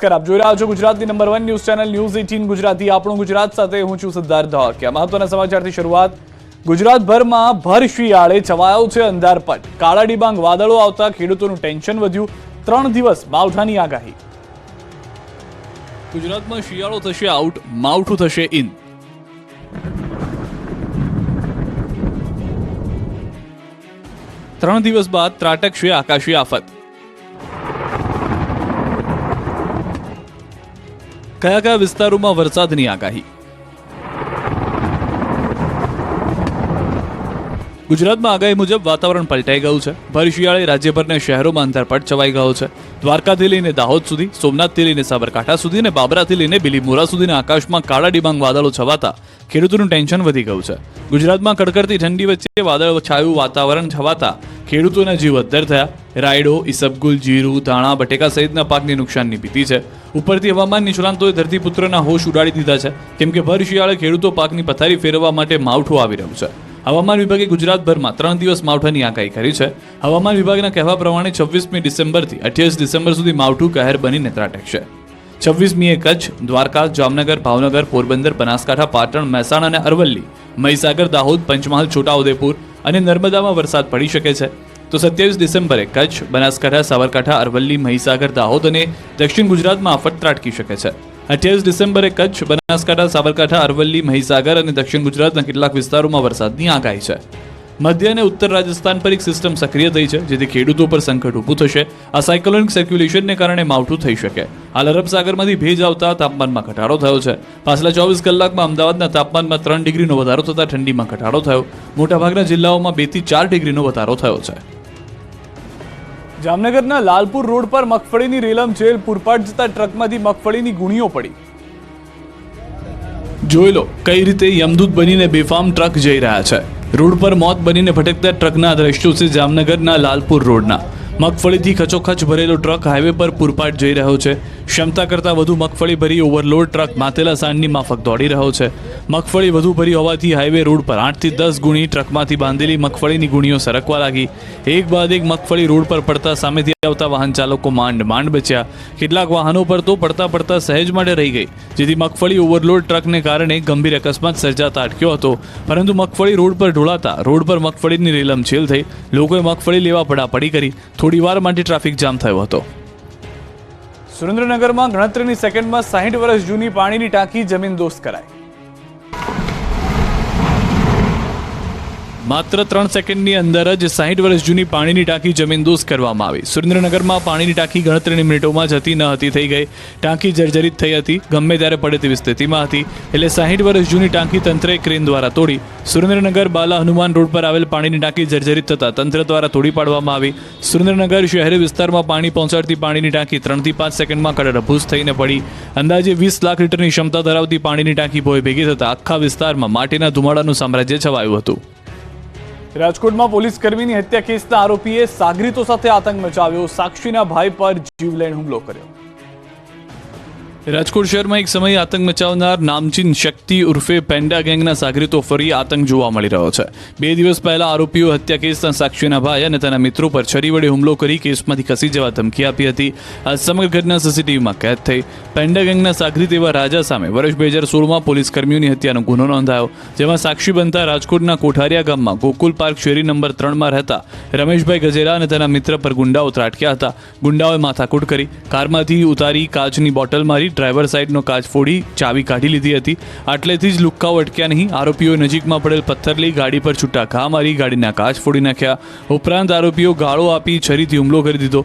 નમસ્કાર, આપ જોઈ રહ્યા છો ગુજરાતની number 1 news channel news 18 Gujarati. આપણું ગુજરાત સાથે હું છું સિદ્ધાર્થ ધોળકિયા. મહત્વના સમાચારથી શરૂઆત. ગુજરાતભરમાં ભર શિયાળે છવાયો છે અંધારપટ. કાળા ડિબાંગ વાદળો આવતા ખેડૂતોનું ટેન્શન વધ્યું. 3 દિવસ માવઠાની આગાહી. ગુજરાતમાં શિયાળો થશે આઉટ, માવઠું થશે ઇન. ત્રણ દિવસ બાદ ત્રાટકશે આકાશી આફત. કયા કયા વિસ્તારોમાં વરસાદની આગાહી? ગુજરાતમાં આગાહી મુજબ વાતાવરણ પલટાઈ ગયું છે. ભર શિયાળે રાજ્યભરના શહેરોમાં અંધારપટ છવાઈ ગયો છે. દ્વારકાથી લઈને દાહોદ સુધી, સોમનાથથી લઈને સાબરકાંઠા સુધી અને બાબરાથી લઈને બિલીમોરા સુધીના આકાશમાં કાળા ડિબાંગ વાદળો છવાતા ખેડૂતોનું ટેન્શન વધી ગયું છે. ગુજરાતમાં કડકડતી ઠંડી વચ્ચે વાદળ છાયું વાતાવરણ છવાતા ખેડૂતોના જીવ અદ્ધર થયા. રાયડો, ઈસબગુલ, જીરું, ધાણા, બટેકા સહિતના પાકની નુકસાનની ભીતિ છે. ઉપરથી હવામાન નિષ્ણાંતોએ ધરતીપુત્રના હોશ ઉડાડી દીધા છે, કેમ કે ભર શિયાળે ખેડૂતો પાકની પથારી ફેરવવા માટે માવઠું આવી રહ્યું છે. હવામાન વિભાગે ગુજરાતભરમાં 3 દિવસ માવઠાની આગાહી કરી છે. હવામાન વિભાગના કહેવા પ્રમાણે 26મી ડિસેમ્બરથી 28 ડિસેમ્બર સુધી માવઠું કહેર બનીને ત્રાટકશે. 26મીએ કચ્છ, દ્વારકા, જામનગર, ભાવનગર, પોરબંદર, બનાસકાંઠા, પાટણ, મહેસાણા અને અરવલ્લી, મહીસાગર, દાહોદ, પંચમહાલ, છોટાઉદેપુર અને નર્મદામાં વરસાદ પડી શકે છે. તો 27 ડિસેમ્બરે કચ્છ, બનાસકાંઠા, સાબરકાંઠા, અરવલ્લી, મહીસાગર, દાહોદ અને દક્ષિણ ગુજરાતમાં આફત ત્રાટકી શકે છે. 28 ડિસેમ્બરે કચ્છ, બનાસકાંઠા, સાબરકાંઠા, અરવલ્લી, મહીસાગર અને દક્ષિણ ગુજરાતના કેટલાક વિસ્તારોમાં વરસાદની આગાહી છે. મધ્ય અને ઉત્તર રાજસ્થાન પર એક સિસ્ટમ સક્રિય થઈ છે, જેથી ખેડૂતો પર સંકટ ઊભું થશે. આ સાયક્લોનિક સર્ક્યુલેશનને કારણે માવઠું થઈ શકે. હાલ અરબ સાગરમાંથી ભેજ આવતા તાપમાનમાં ઘટાડો થયો છે. પાછલા 24 કલાકમાં અમદાવાદના તાપમાનમાં 3 ડિગ્રીનો વધારો થતા ઠંડીમાં ઘટાડો થયો. મોટાભાગના જિલ્લાઓમાં 2 થી 4 ડિગ્રીનો વધારો થયો છે. જામનગરના લાલપુર રોડ પર મગફળીની રેલમછેલ. પૂરપાટ જતા ટ્રકમાંથી મગફળીની ગુણીઓ પડી. જોઈ લો કઈ રીતે યમદૂત બનીને બેફામ ટ્રક જઈ રહ્યા છે. રોડ પર મોત બનીને ભટકતા ટ્રકના દ્રશ્યો છે જામનગરના લાલપુર રોડના. મગફળીથી ખચોખચ ભરેલો ટ્રક હાઈવે પર પૂરપાટ જઈ રહ્યો છે. ક્ષમતા કરતાં વધુ મગફળી ભરી ઓવરલોડ ટ્રક માતેલા સાંજની માફક દોડી રહ્યો છે. મગફળી વધુ ભરી હોવાથી હાઈવે રોડ પર 8 થી 10 ગુણી ટ્રકમાંથી બાંધેલી મગફળીની ગુણીઓ સરકવા લાગી. એક બાદ એક મગફળી રોડ પર પડતા સામેથી આવતા વાહન ચાલકો માંડ બચ્યા. કેટલાક વાહનો પર તો પડતા સહેજ માટે રહી ગઈ, જેથી મગફળી ઓવરલોડ ટ્રકને કારણે ગંભીર અકસ્માત સર્જાતા અટક્યો હતો. પરંતુ મગફળી રોડ પર ઢોળાતા રોડ પર મગફળીની રેલમછેલ થઈ. લોકોએ મગફળી લેવા પડાપડી કરી. થોડીવાર માટે ટ્રાફિક જામ થયો હતો. સુરેન્દ્રનગરમાં ગણતરીની સેકન્ડમાં 60 વર્ષ જૂની પાણીની ટાંકી જમીનદોસ્ત કરાઈ. માત્ર 3 સેકન્ડની અંદર જ 60 વર્ષ જૂની પાણીની ટાંકી જમીનદોસ્ત કરવામાં આવી. સુરેન્દ્રનગરમાં પાણીની ટાંકી ગણતરીની મિનિટોમાં જતી ન હતી થઈ ગઈ. ટાંકી જર્જરિત થઈ હતી, ગમે ત્યારે પડે તેવી સ્થિતિમાં હતી. એટલે 60 વર્ષ જૂની ટાંકી તંત્રે ક્રેન દ્વારા તોડી. સુરેન્દ્રનગર બાલા હનુમાન રોડ પર આવેલ પાણીની ટાંકી જર્જરિત થતા તંત્ર દ્વારા તોડી પાડવામાં આવી. સુરેન્દ્રનગર શહેરી વિસ્તારમાં પાણી પહોંચાડતી પાણીની ટાંકી 3 થી 5 સેકન્ડમાં કડરભૂસ થઈને પડી. અંદાજે 20 લાખ લીટરની ક્ષમતા ધરાવતી પાણીની ટાંકી ભોંય ભેગી થતા આખા વિસ્તારમાં માટીના ધુમાડાનું સામ્રાજ્ય છવાયું હતું. રાજકોટમાં પોલીસ કર્મીની હત્યા કેસના આરોપીએ સાગરીતો સાથે આતંક મચાવ્યો. સાક્ષીના ભાઈ પર જીવલેણ હુમલો કર્યો. રાજકોટ શહેરમાં એક સમયે આતંક મચાવનાર નામચીન શક્તિ ઉર્ફે પેન્ડા ગેંગના સાગરીતો ફરી આતંક જોવા મળી રહ્યો છે. 2 દિવસ પહેલા આરોપીઓ હત્યા કેસના સાક્ષીના ભાઈ અને તેના મિત્રો પર છરી વડે હુમલો કરી કેસમાંથી ખસી જવા ધમકી આપી હતી. આ સમગ્ર ઘટના સીસીટીવીમાં કેદ થઈ. પેન્ડા ગેંગના સાગરીત એવા રાજા સામે વર્ષ 2016માં પોલીસ કર્મીઓની હત્યાનો ગુનો નોંધાયો, જેમાં સાક્ષી બનતા રાજકોટના કોઠારિયા ગામમાં ગોકુલ પાર્ક શેરી નંબર 3માં રહેતા રમેશભાઈ ગજેરા અને તેના મિત્ર પર ગુંડાઓ ત્રાટક્યા હતા. ગુંડાઓએ માથાકૂટ કરી, કારમાંથી ઉતારી કાચની બોટલ મારી, ડ્રાઈવર સાઈડનો કાચ ફોડી ચાવી કાઢી લીધી હતી. આટલેથી જ લુક્કાઓ અટક્યા નહીં. આરોપીઓએ નજીકમાં પડેલ પથ્થર લઈ ગાડી પર છૂટા ઘા મારી ગાડીના કાચ ફોડી નાખ્યા. ઉપરાંત આરોપીઓ ગાળો આપી છરીથી હુમલો કરી દીધો.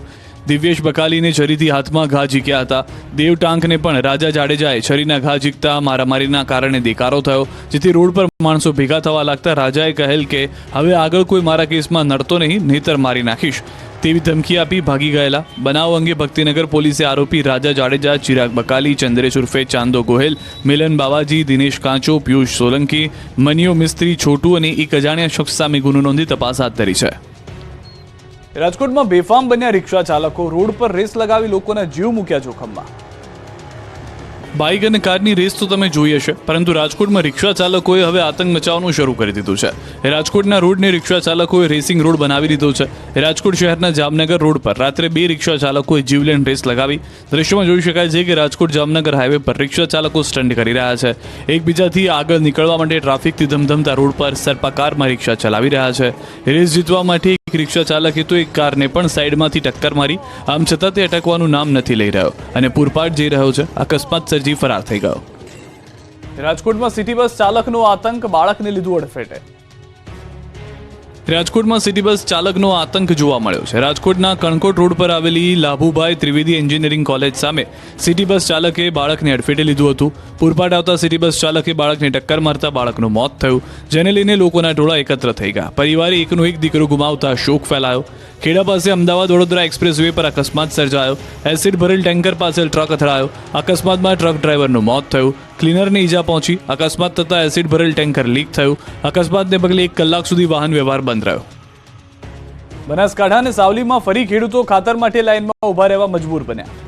દિવ્યેશ બકાલીને છરીથી હાથમાં ઘા ઝીક્યા હતા. દેવ ટાંકને પણ રાજા જાડેજાએ છરીના ઘા ઝીકતા મારામારીના કારણે દેકારો થયો, જેથી રોડ પર માણસો ભેગા થવા લાગતા રાજાએ કહેલ કે હવે આગળ કોઈ મારા કેસમાં નડતો નહીં, નહીતર મારી નાખીશ તેવી ધમકી આપી ભાગી ગયેલા. બનાવ અંગે ભક્તિનગર પોલીસે આરોપી રાજા જાડેજા, ચિરાગ બકાલી, ચંદ્રેશ ઉર્ફે ચાંદો ગોહેલ, મિલન બાવાજી, દિનેશ કાંચો, પિયુષ સોલંકી, મનિયો મિસ્ત્રી, છોટુ અને એક અજાણ્યા શખ્સ સામે ગુનો નોંધી તપાસ હાથ ધરી છે. રાજકોટમાં બેફામ બન્યા રિક્ષા ચાલકો. રોડ પર રેસ લગાવી લોકોના જીવ મૂક્યા જોખમમાં. બાઇક અને કારની રેસ તો તમે જોઈ હશે, પરંતુ રાજકોટમાં રિક્ષા ચાલકોએ હવે આતંક મચાવવાનું શરૂ કરી દીધું છે. રાજકોટના રોડને રિક્ષા ચાલકોએ રેસિંગ રોડ બનાવી દીધો છે. રાજકોટ શહેરના જામનગર રોડ પર રાત્રે 2 રિક્ષા ચાલકોએ જીવલેણ રેસ લગાવી. દ્રશ્યમાં જોઈ શકાય છે કે રાજકોટ જામનગર હાઈવે પર રિક્ષા ચાલકો સ્ટન્ટ કરી રહ્યા છે. એકબીજાથી આગળ નીકળવા માટે ટ્રાફિકથી ધમધમતા રોડ પર સરપાકારમાં રિક્ષા ચલાવી રહ્યા છે. રેસ જીતવા માટે એક રિક્ષા ચાલકે તો એક કારને પણ સાઈડમાંથી ટક્કર મારી. આમ છતાં તે અટકવાનું નામ નથી લઈ રહ્યો અને પૂરપાટ જઈ રહ્યો છે. અકસ્માત સર્જી ફરાર થઈ ગયો. રાજકોટમાં સિટી બસ ચાલકનો આતંક, બાળકને લીધું અડફેટે. રાજકોટમાં સિટી બસ ચાલકનો આતંક જોવા મળ્યો છે. રાજકોટના કણકોટ રોડ પર આવેલી લાભુભાઈ ત્રિવેદી એન્જિનિયરિંગ કોલેજ સામે સિટી બસ ચાલકે બાળકને અડફેટે લીધું હતું. પૂરપાટ આવતા સિટી બસ ચાલકે બાળકને ટક્કર મારતા બાળકનું મોત થયું, જેને લઈને લોકોના ટોળા એકત્ર થઈ ગયા. પરિવારે એકનો એક દીકરો ગુમાવતા શોક ફેલાયો. ખેડા પાસે અમદાવાદ વડોદરા એક્સપ્રેસ વે પર અકસ્માત સર્જાયો. એસિડ ભરેલ ટેન્કર પાછળ ટ્રક અથડાયો. અકસ્માતમાં ટ્રક ડ્રાઈવરનું મોત થયું. ક્લીનરને ઈજા પહોંચી. અકસ્માત થતાં એસિડ ભરેલ ટેન્કર લીક થયું. અકસ્માતને પગલે 1 કલાક સુધી વાહન વ્યવહાર બંધ રહ્યો. બનાસકાંઠા અને સાવલીમાં ફરી ખેડૂતો ખાતર માટે લાઇનમાં ઉભા રહેવા મજબૂર બન્યા.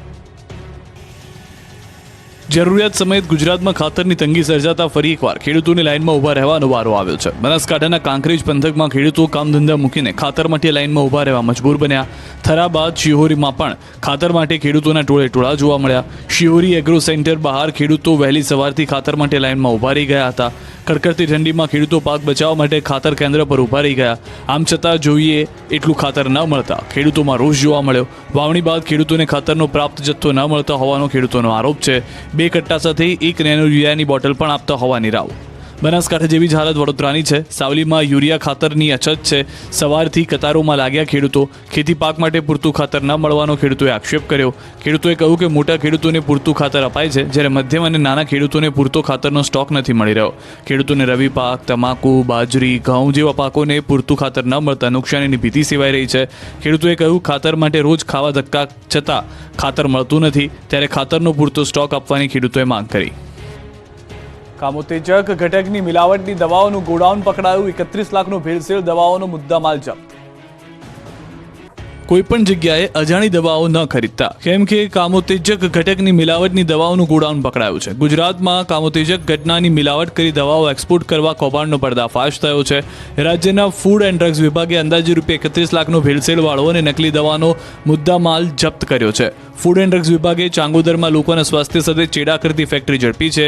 જરૂરિયાત સમેત ગુજરાતમાં ખાતરની તંગી સર્જાતા ફરી એકવાર ખેડૂતોની લાઇનમાં ઉભા રહેવાનો વારો આવ્યો છે. બનાસકાંઠાના કાંકરેજ પંથકમાં ખેડૂતો કામધંધા મૂકીને ખાતર માટે લાઇનમાં ઉભા રહેવા મજબૂર બન્યા. થરા બાદ શિહોરીમાં પણ ખાતર માટે ખેડૂતોના ટોળા જોવા મળ્યા. શિહોરી એગ્રો સેન્ટર બહાર ખેડૂતો વહેલી સવારથી ખાતર માટે લાઇનમાં ઉભા રહી ગયા હતા. કડકડતી ઠંડીમાં ખેડૂતો પાક બચાવવા માટે ખાતર કેન્દ્ર પર ઉભા રહી ગયા. આમ છતાં જોઈએ એટલું ખાતર ન મળતા ખેડૂતોમાં રોષ જોવા મળ્યો. વાવણી બાદ ખેડૂતોને ખાતરનો પ્રાપ્ત જથ્થો ન મળતા હોવાનો ખેડૂતોનો આરોપ છે. 2 કટ્ટા સાથે 1 નેનો યુરિયાની બોટલ પણ આપતા હોવાની રાવ. બનાસકાંઠા જેવી જ હાલત વડોદરાની છે. સાવલીમાં યુરિયા ખાતરની અછત છે. સવારથી કતારોમાં લાગ્યા ખેડૂતો. ખેતી પાક માટે પૂરતું ખાતર ન મળવાનો ખેડૂતોએ આક્ષેપ કર્યો. ખેડૂતોએ કહ્યું કે મોટા ખેડૂતોને પૂરતું ખાતર અપાય છે, જ્યારે મધ્યમ અને નાના ખેડૂતોને પૂરતો ખાતરનો સ્ટોક નથી મળી રહ્યો. ખેડૂતોને રવિ પાક, તમાકુ, બાજરી, ઘઉં જેવા પાકોને પૂરતું ખાતર ન મળતા નુકસાનીની ભીતિ સેવાઈ રહી છે. ખેડૂતોએ કહ્યું ખાતર માટે રોજ ખાવા ધક્કા છતાં ખાતર મળતું નથી, ત્યારે ખાતરનો પૂરતો સ્ટોક આપવાની ખેડૂતોએ માંગ કરી. કામોતેજક ઘટકની મિલાવટની દવાઓનું ગોડાઉન પકડાયું. 31 લાખનો ભેળસેળ દવાઓનો મુદ્દામાલ જપ્ત. કોઈપણ જગ્યાએ અજાણી દવાઓ ન ખરીદતા, કેમ કે કામોતેજક ઘટકની મિલાવટની દવાઓનું ગોડાઉન પકડાયું છે. ગુજરાતમાં કામોતેજક ઘટનાની મિલાવટ કરી દવાઓ એક્સપોર્ટ કરવા કૌભાંડનો પર્દાફાશ થયો છે. રાજ્યના ફૂડ એન્ડ ડ્રગ્સ વિભાગે અંદાજે ₹31 લાખનો ભેળસેળવાળો અને નકલી દવાનો મુદ્દામાલ જપ્ત કર્યો છે. ફૂડ એન્ડ ડ્રગ્સ વિભાગે ચાંગોદરમાં લોકોના સ્વાસ્થ્ય સાથે ચેડા કરતી ફેક્ટરી ઝડપી છે.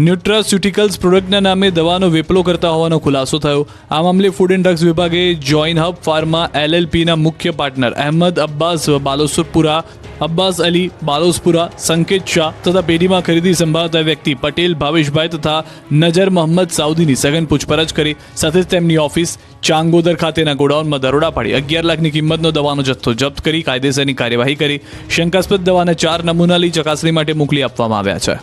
ન્યુટ્રાસ્યુટિકલ્સ પ્રોડક્ટના નામે દવાનો વેપલો કરતા હોવાનો ખુલાસો થયો. આ મામલે ફૂડ એન્ડ ડ્રગ્સ વિભાગે જોઇન હબ ફાર્મા LLPના મુખ્ય પાર્ટનર અહેમદ અબ્બાસ અલી બાલોસપુરા, સંકેત શાહ તથા પેઢીમાં ખરીદી સંભાળતા વ્યક્તિ પટેલ ભાવેશભાઈ તથા નજર મોહમ્મદ સાઉદીની સઘન પૂછપરછ કરી. સાથે જ તેમની ઓફિસ ચાંગોદર ખાતેના ગોડાઉનમાં દરોડા પાડી 11 લાખની કિંમતનો દવાનો જથ્થો જપ્ત કરી કાયદેસરની કાર્યવાહી કરી. શંકાસ્પદ દવાના 4 નમૂના લઈ ચકાસણી માટે મોકલી આપવામાં આવ્યા છે.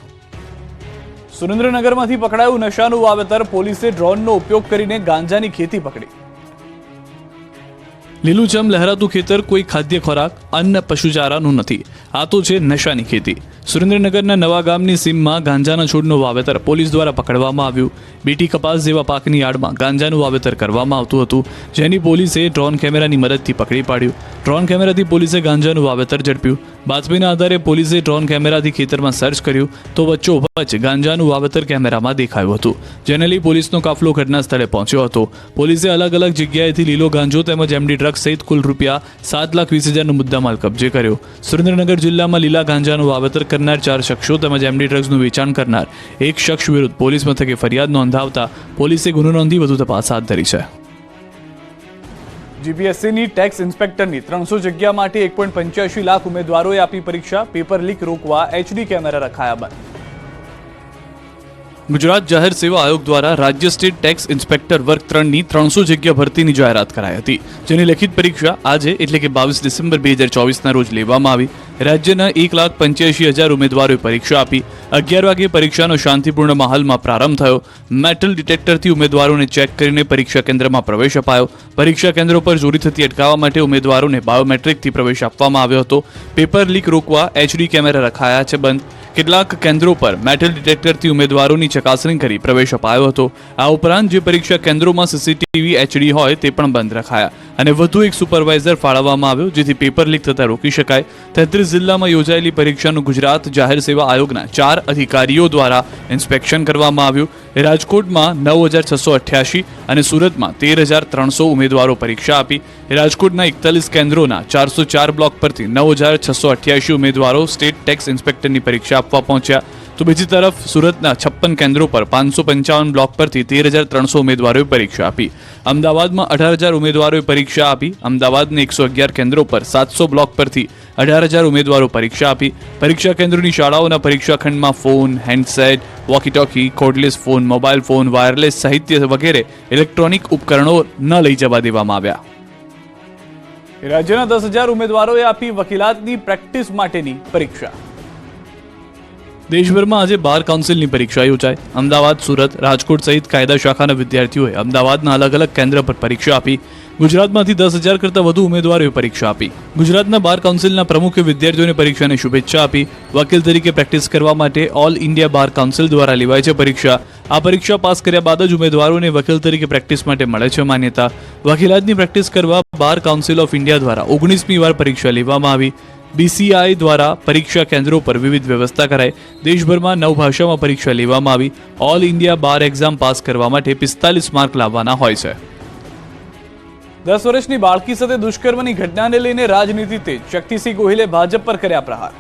સુરેન્દ્રનગરમાંથી પકડાયું નશાનું વાવેતર. પોલીસે ડ્રોનનો ઉપયોગ કરીને ગાંજાની ખેતી પકડી. લીલુંછમ લહેરાતું ખેતર કોઈ ખાદ્ય ખોરાક, અન્ન, પશુચારાનું નથી. આ તો છે નશાની ખેતી. સુરેન્દ્રનગરના નવા ગામની સીમમાં ગાંજાના છોડનું વાવેતર પોલીસ દ્વારા પકડવામાં આવ્યું. બીટી કપાસ જેવા પાકની આડમાં ગાંજાનું વાવેતર કરવામાં આવતું હતું, જેની પોલીસે ડ્રોન કેમેરાની મદદથી પકડી પાડ્યું. ડ્રોન કેમેરાથી પોલીસે ગાંજાનું વાવેતર ઝડપ્યું. બાતમીના આધારે પોલીસે ડ્રોન કેમેરાથી ખેતરમાં સર્ચ કર્યું તો વચ્ચોવચ્ચ ગાંજાનું વાવેતર કેમેરામાં દેખાયું હતું, જેને લઈ પોલીસનો કાફલો ઘટના સ્થળે પહોંચ્યો હતો. પોલીસે અલગ અલગ જગ્યાએથી લીલો ગાંજો તેમજ એમડી ડ્રગ્સ સહિત કુલ ₹7,20,000નો મુદ્દામાલ કબજે કર્યો. સુરેન્દ્રનગર જિલ્લામાં લીલા ગાંજાનું વાવેતર કરનાર 4 શખ્સો તેમજ એમડી ડ્રગ્સનું વેચાણ કરનાર એક શખ્સ વિરુદ્ધ પોલીસ મથકે ફરિયાદ નોંધાવતા પોલીસે ગુનો નોંધી વધુ તપાસ હાથ ધરી છે. જીપીએસસીની ટેક્સ ઇન્સ્પેક્ટરની 300 જગ્યા માટે 1.85 લાખ ઉમેદવારોએ આપી પરીક્ષા. પેપર લીક રોકવા HD કેમેરા રખાયા બંધ. ગુજરાત જાહેર સેવા આયોગ દ્વારા રાજ્ય સ્ટેટ ટેક્સ ઇન્સ્પેક્ટર વર્ગ 3ની 300 જગ્યા ભરતીની જાહેરાત કરાઈ હતી, જેની લેખિત પરીક્ષા આજે એટલે કે 22 ડિસેમ્બર 2024ના રોજ લેવામાં આવી. રાજ્યના 1,85,000 ઉમેદવારોએ પરીક્ષા આપી. 11 વાગે પરીક્ષાનો શાંતિપૂર્ણ માહોલમાં પ્રારંભ થયો. મેટલ ડિટેક્ટરથી ઉમેદવારોને ચેક કરીને પરીક્ષા કેન્દ્રમાં પ્રવેશ અપાયો. પરીક્ષા કેન્દ્રો પર ચોરી થતી અટકાવવા માટે ઉમેદવારોને બાયોમેટ્રિકથી પ્રવેશ આપવામાં આવ્યો હતો. પેપર લીક રોકવા HD કેમેરા રખાયા છે બંધ. કેટલાક કેન્દ્રો પર મેટલ ડિટેક્ટરથી ઉમેદવારોની ચકાસણી કરી પ્રવેશ અપાયો હતો. આ ઉપરાંત જે પરીક્ષા કેન્દ્રોમાં CCTV HD હોય તે પણ બંધ રખાયા. અને વધુ એક સુપરવાઇઝર ફાળવવામાં આવ્યો, જેથી પેપર લીક થતા રોકી શકાય. 33 જિલ્લામાં યોજાયેલી પરીક્ષાનું ગુજરાત જાહેર સેવા આયોગના 4 અધિકારીઓ દ્વારા ઇન્સ્પેક્શન કરવામાં આવ્યું. રાજકોટમાં 9,688 અને સુરતમાં 13,300 ઉમેદવારો પરીક્ષા આપી. રાજકોટના 41 કેન્દ્રોના 404 બ્લોક પરથી 9,688 ઉમેદવારો સ્ટેટ ટેક્સ ઇન્સ્પેક્ટરની પરીક્ષા આપવા પહોંચ્યા. તો બીજી તરફ સુરતના 56 કેન્દ્રો પર 555 બ્લોક પરથી 13,300 ઉમેદવારોએ પરીક્ષા આપી. અમદાવાદમાં 18,000 ઉમેદવારોએ પરીક્ષા આપી. અમદાવાદના 111 કેન્દ્રો પર 700 બ્લોક પરથી 18,000 ઉમેદવારો પરીક્ષા આપી. પરીક્ષા કેન્દ્રોની શાળાઓના પરીક્ષા ખંડમાં phone, handset, walkie talkie, cordless phone, mobile phone, wireless સાહિત્ય વગેરે ઇલેક્ટ્રોનિક ઉપકરણો ન લઈ જવા દેવામાં આવ્યા. રાજ્યના 10,000 ઉમેદવારોએ આપી વકીલાતની પ્રેક્ટિસ માટેની પરીક્ષા. દેશભરમાં આજે બાર કાઉન્સિલની પરીક્ષા યોજાઈ. અમદાવાદ, સુરત, રાજકોટ સહિત કાયદા શાખાના વિદ્યાર્થીઓએ અમદાવાદના અલગ અલગ કેન્દ્ર પર પરીક્ષા આપી. ગુજરાતમાંથી 10,000 કરતાં વધુ ઉમેદવારોએ પરીક્ષા આપી. ગુજરાતના બાર કાઉન્સિલના પ્રમુખે વિદ્યાર્થીઓને પરીક્ષાની શુભેચ્છા આપી. વકીલ તરીકે પ્રેક્ટિસ કરવા માટે ઓલ ઇન્ડિયા બાર કાઉન્સિલ દ્વારા લેવાય છે પરીક્ષા. આ પરીક્ષા પાસ કર્યા બાદ જ ઉમેદવારોને વકીલ તરીકે પ્રેક્ટિસ માટે મળે છે માન્યતા. વકીલાતની પ્રેક્ટિસ કરવા બાર કાઉન્સિલ ઓફ ઇન્ડિયા દ્વારા 19મી વાર પરીક્ષા લેવામાં આવી. BCI દ્વારા પરીક્ષા કેન્દ્રો પર વિવિધ વ્યવસ્થા કરાઈ. દેશભરમાં 9 ભાષામાં પરીક્ષા લેવામાં આવી. ઓલ ઇન્ડિયા બાર એક્ઝામ પાસ કરવા માટે 45 માર્ક લાવવાના હોય છે. 10 વર્ષની બાળકી સાથે દુષ્કર્મની ઘટનાને લઈને રાજનીતિ તેજ. શક્તિસિંહ ગોહિલે ભાજપ પર કર્યા પ્રહાર.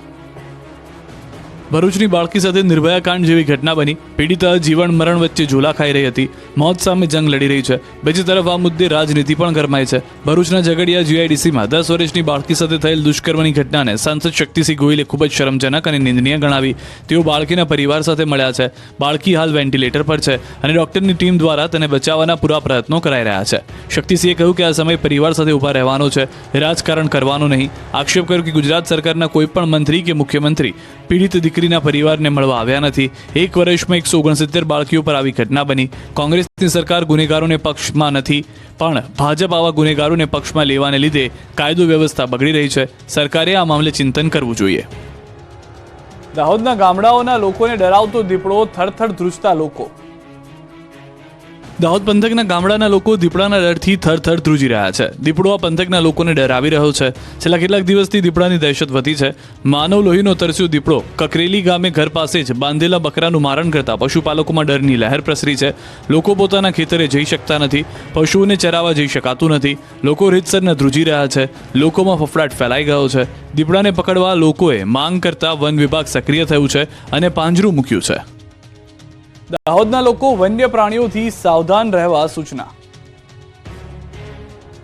ભરૂચની બાળકી સાથે નિર્ભયા કાંડ જેવી ઘટના બની. પીડિતા જીવન મરણ વચ્ચે ઝોલા ખાઈ રહી હતી. મોત સામે જંગ લડી રહી છે. બીજી તરફ આ મુદ્દે રાજનીતિ પણ ગરમાય છે. ભરૂચના ઝઘડિયા GIDCમાં 10 વર્ષની બાળકી સાથે થયેલ દુષ્કર્મની ઘટનાને સાંસદ શક્તિસિંહ ગોહિલે ખૂબ જ શરમજનક અને નિંદનીય ગણાવી. તેઓ બાળકીના પરિવાર સાથે મળ્યા છે. બાળકી હાલ વેન્ટિલેટર પર છે અને ડોક્ટરની ટીમ દ્વારા તેને બચાવવાના પૂરા પ્રયત્નો કરાઈ રહ્યા છે. શક્તિસિંહે કહ્યું કે આ સમય પરિવાર સાથે ઊભા રહેવાનો છે, રાજકારણ કરવાનું નહીં. આક્ષેપ કર્યો કે ગુજરાત સરકારના કોઈ પણ મંત્રી કે મુખ્યમંત્રી પીડિત દીકરીના પરિવારને મળવા આવ્યા નથી. 1 વર્ષમાં 169 બાળકીઓ પર આવી ઘટના બની. કોંગ્રેસની સરકાર ગુનેગારોને પક્ષમાં નથી, પણ ભાજપ આવા ગુનેગારોને પક્ષમાં લેવાને લીધે કાયદો વ્યવસ્થા બગડી રહી છે. સરકારે આ મામલે ચિંતન કરવું જોઈએ. દાહોદના ગામડાઓના લોકોને ડરાવતો દીપડો, થરથર ધ્રુજતા લોકો. દાહોદ પંથકના ગામડાના લોકો દીપડાના ડરથી થરથર ધ્રુજી રહ્યા છે. દીપડો આ પંથકના લોકોને ડરાવી રહ્યો છે. છેલ્લા કેટલાક દિવસથી દીપડાની દહેશત વધી છે. માનવ લોહીનો તરસ્યો દીપડો કકરેલી ગામે ઘર પાસે જ બાંધેલા બકરાનું મારણ કરતા પશુપાલકોમાં ડરની લહેર પ્રસરી છે. લોકો પોતાના ખેતરે જઈ શકતા નથી. પશુઓને ચરાવવા જઈ શકાતું નથી. લોકો રીતસરના ધ્રુજી રહ્યા છે. લોકોમાં ફફડાટ ફેલાઈ ગયો છે. દીપડાને પકડવા લોકોએ માંગ કરતા વન વિભાગ સક્રિય થયું છે અને પાંજરું મૂક્યું છે. દાહોદના લોકો વન્ય પ્રાણીઓથી સાવધાન રહેવા સૂચના.